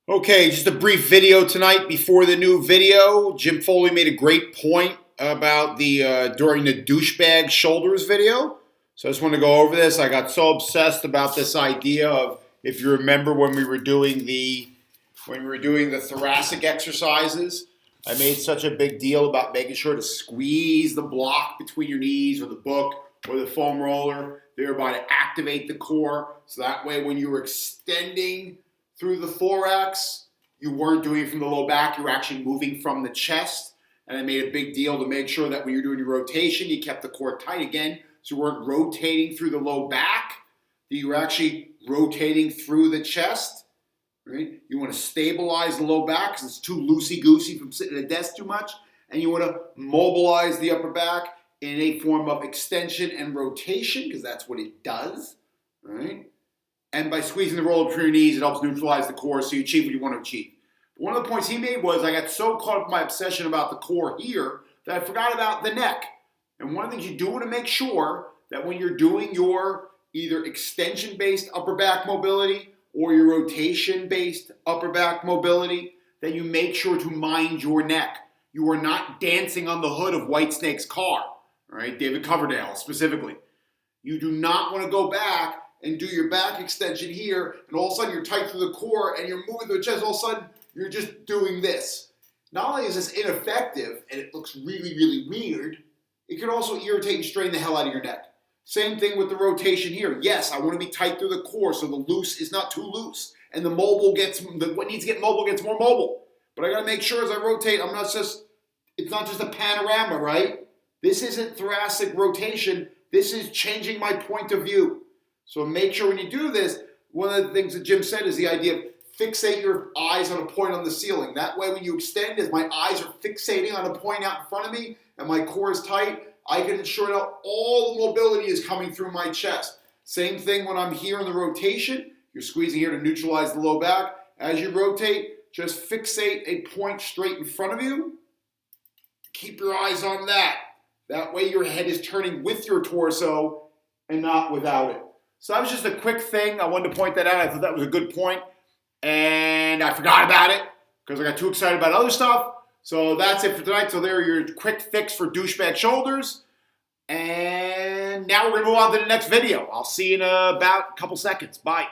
Okay, just a brief video tonight before the new video. Jim Foley made a great point about during the douchebag shoulders video. So I just want to go over this. I got so obsessed about this idea of, if you remember when we were doing the thoracic exercises, I made such a big deal about making sure to squeeze the block between your knees or the book or the foam roller, thereby to activate the core. So that way when you're extending through the thorax, you weren't doing it from the low back, you were actually moving from the chest. And I made a big deal to make sure that when you're doing your rotation, you kept the core tight again, so you weren't rotating through the low back, that you were actually rotating through the chest. Right? You want to stabilize the low back because it's too loosey-goosey from sitting at a desk too much. And you want to mobilize the upper back in a form of extension and rotation, because that's what it does. Right? And by squeezing the roller between your knees, it helps neutralize the core so you achieve what you want to achieve. But one of the points he made was I got so caught up in my obsession about the core here that I forgot about the neck. And one of the things you do want to make sure that when you're doing your either extension-based upper back mobility or your rotation-based upper back mobility, that you make sure to mind your neck. You are not dancing on the hood of Whitesnake's car, right? David Coverdale specifically. You do not want to go back and do your back extension here, and all of a sudden you're tight through the core and you're moving the chest, all of a sudden you're just doing this. Not only is this ineffective and it looks really, really weird, it can also irritate and strain the hell out of your neck. Same thing with the rotation here. Yes, I want to be tight through the core so the loose is not too loose, and the mobile what needs to get mobile gets more mobile. But I got to make sure as I rotate, it's not just a panorama, right? This isn't thoracic rotation. This is changing my point of view. So make sure when you do this, one of the things that Jim said is the idea of fixate your eyes on a point on the ceiling. That way when you extend, as my eyes are fixating on a point out in front of me and my core is tight, I can ensure that all the mobility is coming through my chest. Same thing when I'm here in the rotation. You're squeezing here to neutralize the low back. As you rotate, just fixate a point straight in front of you. Keep your eyes on that. That way your head is turning with your torso and not without it. So that was just a quick thing. I wanted to point that out. I thought that was a good point. And I forgot about it because I got too excited about other stuff. So that's it for tonight. So there are your quick fix for douchebag shoulders. And now we're going to move on to the next video. I'll see you in about a couple seconds. Bye.